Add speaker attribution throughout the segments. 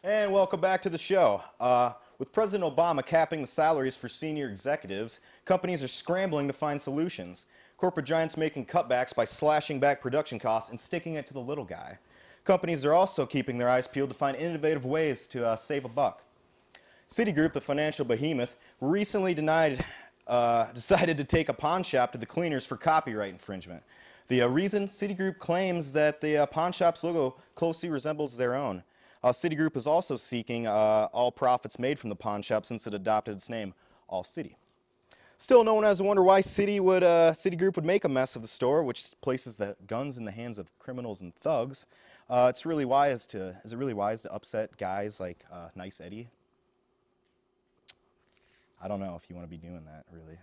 Speaker 1: And welcome back to the show. With President Obama capping the salaries for senior executives, companies are scrambling to find solutions. Corporate giants making cutbacks by slashing back production costs and sticking it to the little guy. Companies are also keeping their eyes peeled to find innovative ways to save a buck. Citigroup, the financial behemoth, recently decided to take a pawn shop to the cleaners for copyright infringement. The reason? Citigroup claims that the pawn shop's logo closely resembles their own. Citigroup is also seeking all profits made from the pawn shop since it adopted its name, All City. Still, no one has to wonder why Citigroup would make a mess of the store, which places the guns in the hands of criminals and thugs. Is it really wise to upset guys like Nice Eddie? I don't know if you want to be doing that, really.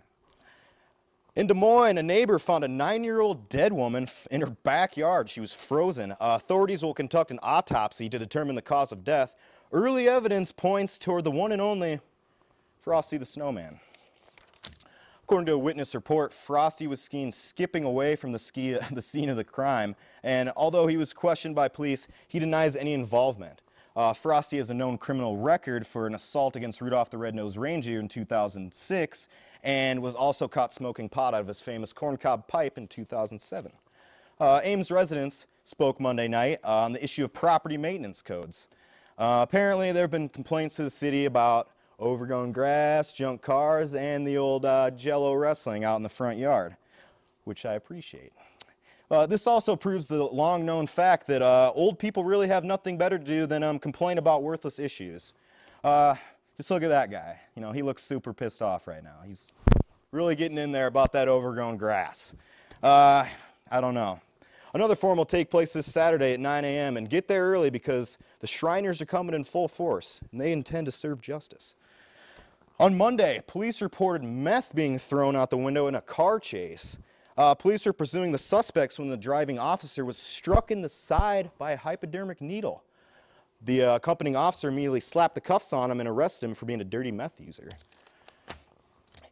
Speaker 1: In Des Moines, a neighbor found a 9-year-old dead woman in her backyard. She was frozen. Authorities will conduct an autopsy to determine the cause of death. Early evidence points toward the one and only Frosty the Snowman. According to a witness report, Frosty was seen skipping away from the scene of the crime, and although he was questioned by police, he denies any involvement. Frosty has a known criminal record for an assault against Rudolph the Red-Nosed Reindeer in 2006, and was also caught smoking pot out of his famous corncob pipe in 2007. Ames residents spoke Monday night on the issue of property maintenance codes. Apparently, there have been complaints to the city about overgrown grass, junk cars, and the old Jell-O wrestling out in the front yard, which I appreciate. This also proves the long-known fact that old people really have nothing better to do than complain about worthless issues. Just look at that guy. You know, he looks super pissed off right now. He's really getting in there about that overgrown grass. I don't know. Another forum will take place this Saturday at 9 a.m. and get there early because the Shriners are coming in full force and they intend to serve justice. On Monday, police reported meth being thrown out the window in a car chase. Police are pursuing the suspects when the driving officer was struck in the side by a hypodermic needle. The accompanying officer immediately slapped the cuffs on him and arrested him for being a dirty meth user.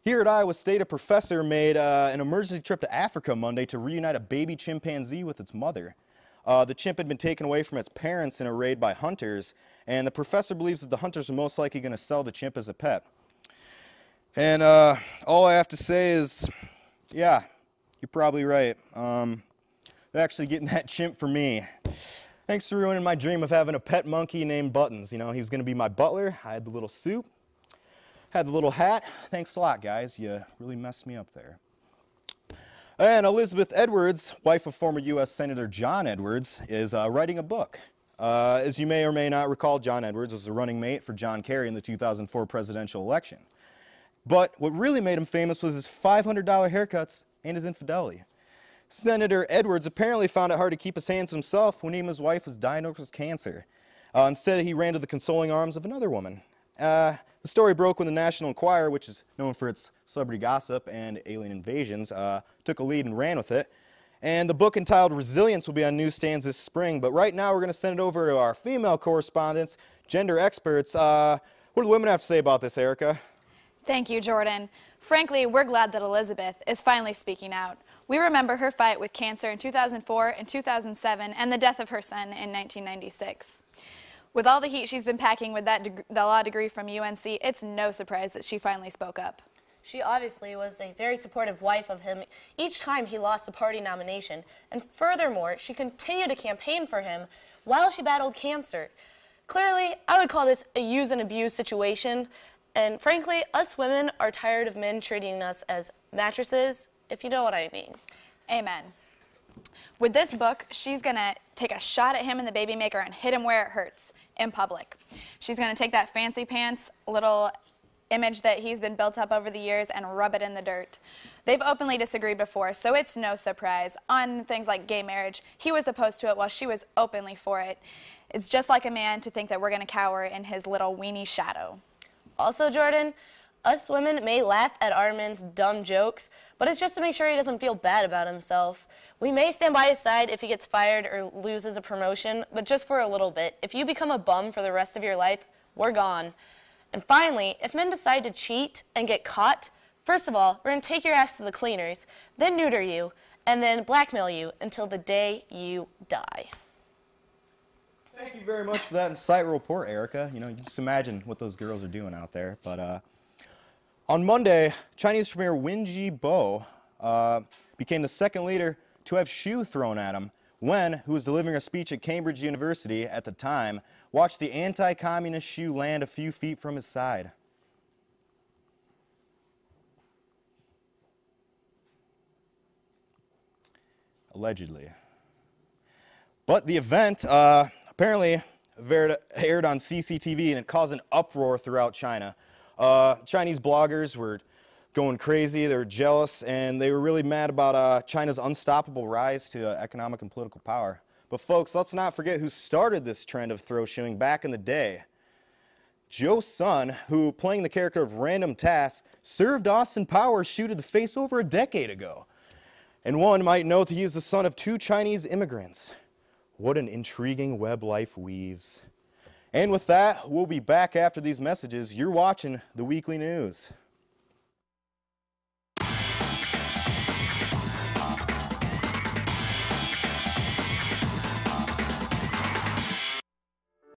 Speaker 1: Here at Iowa State, a professor made an emergency trip to Africa Monday to reunite a baby chimpanzee with its mother. The chimp had been taken away from its parents in a raid by hunters, and the professor believes that the hunters are most likely going to sell the chimp as a pet. And all I have to say is, yeah, you're probably right. They're actually getting that chimp for me. Thanks for ruining my dream of having a pet monkey named Buttons. You know, he was going to be my butler. I had the little suit, had the little hat. Thanks a lot, guys. You really messed me up there. And Elizabeth Edwards, wife of former U.S. Senator John Edwards, is writing a book. As you may or may not recall, John Edwards was a running mate for John Kerry in the 2004 presidential election. But what really made him famous was his $500 haircuts and his infidelity. Senator Edwards apparently found it hard to keep his hands to himself when he and his wife was diagnosed with cancer. Instead, he ran to the consoling arms of another woman. The story broke when the National Enquirer, which is known for its celebrity gossip and alien invasions, took a lead and ran with it. And the book entitled Resilience will be on newsstands this spring. But right now, we're going to send it over to our female correspondents, gender experts. What do the women have to say about this, Erica?
Speaker 2: Thank you, Jordan. Frankly, we're glad that Elizabeth is finally speaking out. We remember her fight with cancer in 2004 and 2007 and the death of her son in 1996. With all the heat she's been packing with the law degree from UNC, it's no surprise that she finally spoke up.
Speaker 3: She obviously was a very supportive wife of him each time he lost the party nomination, and furthermore, she continued to campaign for him while she battled cancer. Clearly, I would call this a use and abuse situation, and frankly, us women are tired of men treating us as mattresses, if you know what I mean.
Speaker 2: Amen. With this book, she's going to take a shot at him in the baby maker and hit him where it hurts, in public. She's going to take that fancy pants little image that he's been built up over the years and rub it in the dirt. They've openly disagreed before, so it's no surprise. On things like gay marriage, he was opposed to it while she was openly for it. It's just like a man to think that we're going to cower in his little weenie shadow.
Speaker 3: Also, Jordan, us women may laugh at our men's dumb jokes, but it's just to make sure he doesn't feel bad about himself. We may stand by his side if he gets fired or loses a promotion, but just for a little bit. If you become a bum for the rest of your life, we're gone. And finally, if men decide to cheat and get caught, first of all, we're going to take your ass to the cleaners, then neuter you, and then blackmail you until the day you die.
Speaker 1: Thank you very much for that insightful report, Erica. You know, you just imagine what those girls are doing out there. But on Monday, Chinese Premier Wen Jiabo became the second leader to have shoe thrown at him when, who was delivering a speech at Cambridge University at the time, watched the anti-communist shoe land a few feet from his side. Allegedly. But the event apparently aired on CCTV, and it caused an uproar throughout China. Chinese bloggers were going crazy, they were jealous, and they were really mad about China's unstoppable rise to economic and political power. But folks, let's not forget who started this trend of throw shoeing back in the day. Joe Sun, who, playing the character of Random Task, served Austin Powers shoe to the face over a decade ago. And one might note that he is the son of 2 Chinese immigrants. What an intriguing web life weaves. And with that, we'll be back after these messages. You're watching the Weekly News.